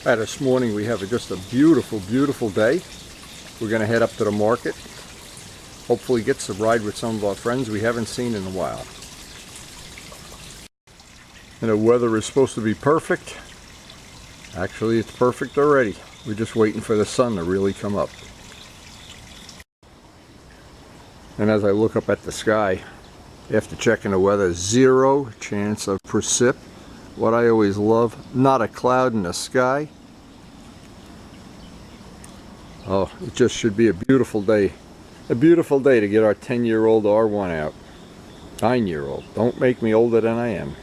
This morning we have just a beautiful, beautiful day. We're going to head up to the market. Hopefully get to ride with some of our friends we haven't seen in a while. And the weather is supposed to be perfect. Actually, it's perfect already. We're just waiting for the sun to really come up. And as I look up at the sky, after checking the weather, 0 chance of precip. What I always love, not a cloud in the sky. Oh, it just should be a beautiful day. A beautiful day to get our 10-year-old R1 out. 9-year-old. Don't make me older than I am.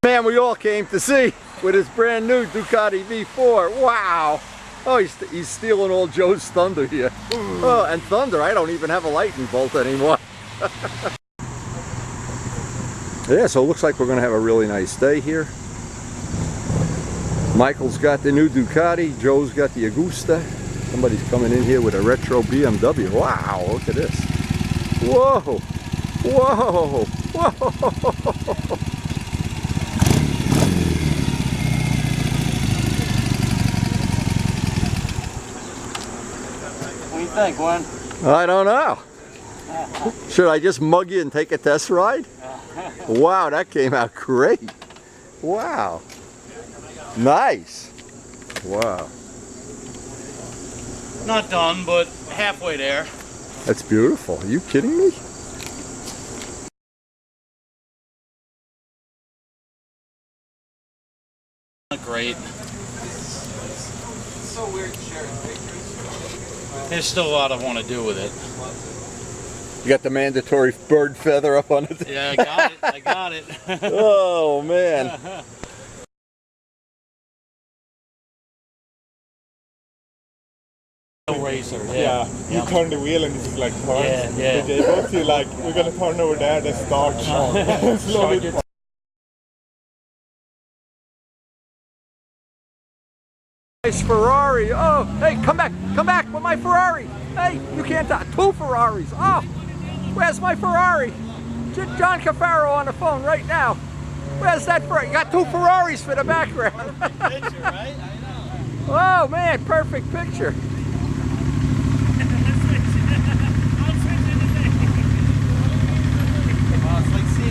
Man we all came to see with his brand new Ducati V4. Wow! Oh, he's stealing all Joe's thunder here. Oh, and thunder, I don't even have a lightning bolt anymore. Yeah, so it looks like we're going to have a really nice day here. Michael's got the new Ducati, Joe's got the AUGUSTA. Somebody's coming in here with a retro BMW. Wow, look at this. Whoa! Whoa! Whoa! What do you think, Gwen? I don't know. Should I just mug you and take a test ride? Wow, that came out great. Wow. Nice. Wow. Not done, but halfway there. That's beautiful. Are you kidding me? Great. It's so weird sharing pictures. There's still a lot I want to do with it. You got the mandatory bird feather up on it? Yeah, I got it. I got it. Oh, man. Racer, yeah. You turn the wheel and it's like turns. Yeah. They both feel like we're gonna turn over there, then start. Slowly. Nice Ferrari. Oh, hey, come back with my Ferrari. Hey, you can't talk. 2 Ferraris. Oh, where's my Ferrari? John Cafaro on the phone right now. Where's that Ferrari? You got 2 Ferraris for the background. Picture, right? I know. Oh man, perfect picture.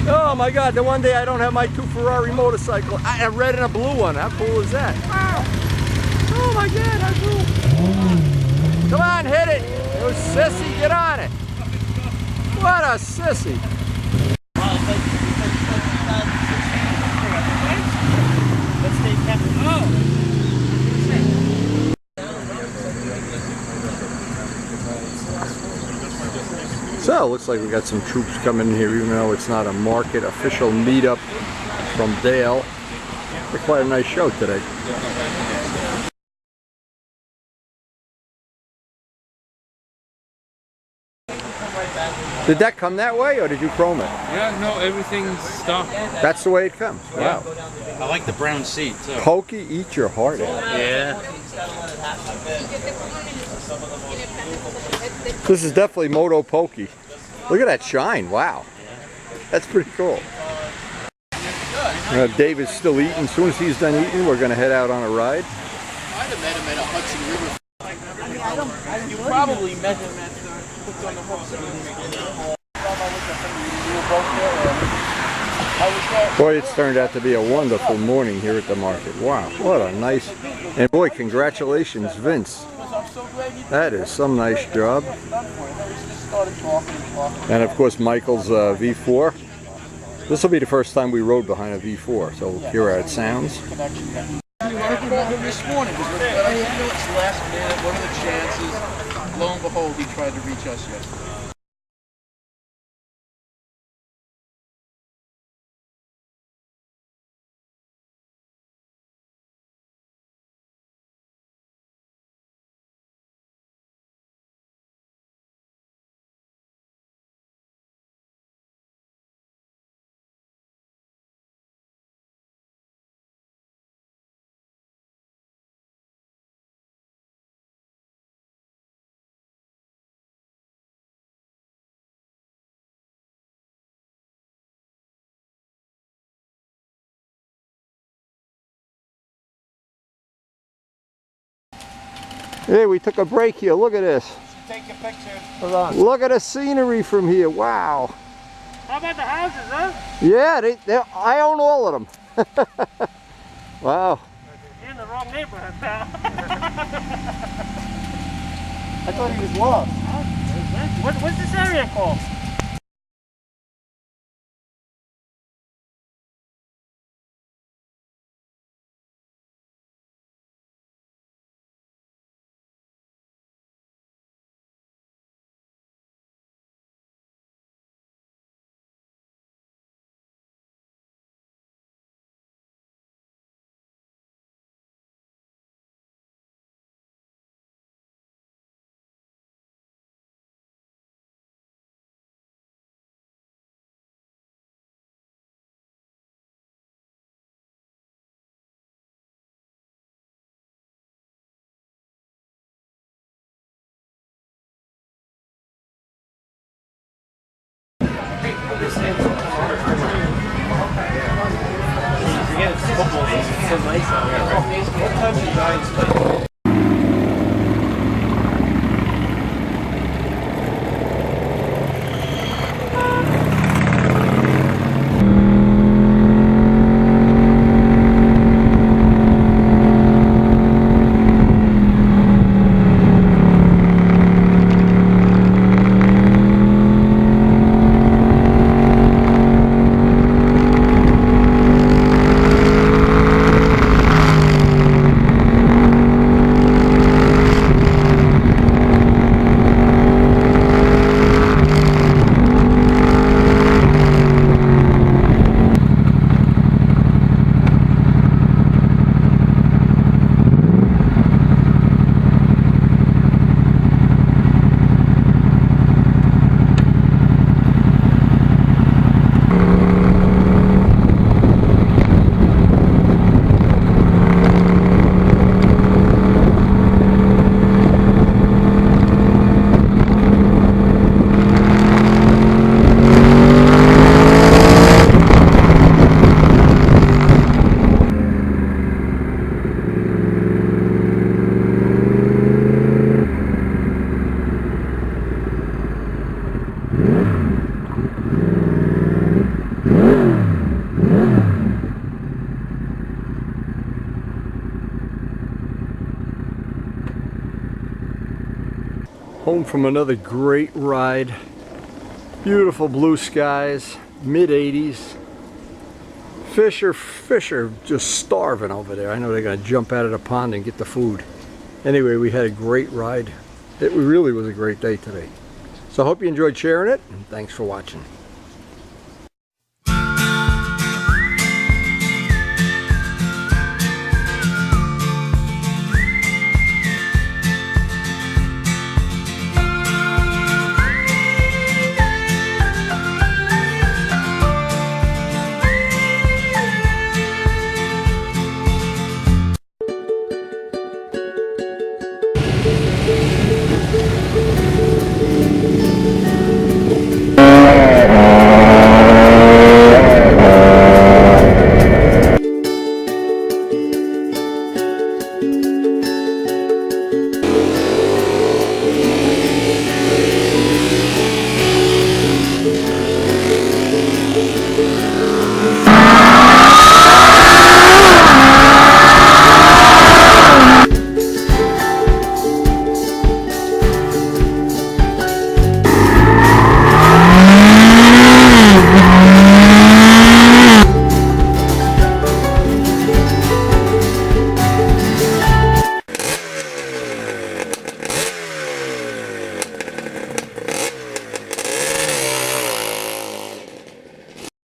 Oh my God, the one day I don't have my 2 Ferrari motorcycle. A red and a blue one. How cool is that? Wow. Oh my God, how cool. Come on, hit it. You sissy, get on it. What a sissy. So it looks like we got some troops coming in here, even though it's not a market official meetup from Dale. It's quite a nice show today. Did that come that way, or did you chrome it? Yeah, no, everything's stock. That's the way it comes. Wow. I like the brown seat too. Pokey, eat your heart out. Yeah. This is definitely Moto Pokey. Look at that shine, wow. That's pretty cool. David's still eating. As soon as he's done eating, we're going to head out on a ride. I'd have met him at a Hudson River. You probably met him at Hooked on the Hook. Boy, it's turned out to be a wonderful morning here at the market. Wow, what a nice, and boy, congratulations, Vince. That is some nice job. And of course, Michael's V4. This will be the first time we rode behind a V4, so hear how it sounds. We want to call him this morning because it's last minute. What are the chances? Lo and behold, he tried to reach us yesterday. Hey, we took a break here. Look at this. Take your picture. Hold on. Look at the scenery from here. Wow. How about the houses, huh? Yeah, I own all of them. Wow. You're in the wrong neighborhood, pal. I thought he was lost. What's this area called? Home from another great ride. Beautiful blue skies, mid-80s. Fish are just starving over there. I know they're gonna jump out of the pond and get the food. Anyway, we had a great ride. It really was a great day today. So I hope you enjoyed sharing it, and thanks for watching.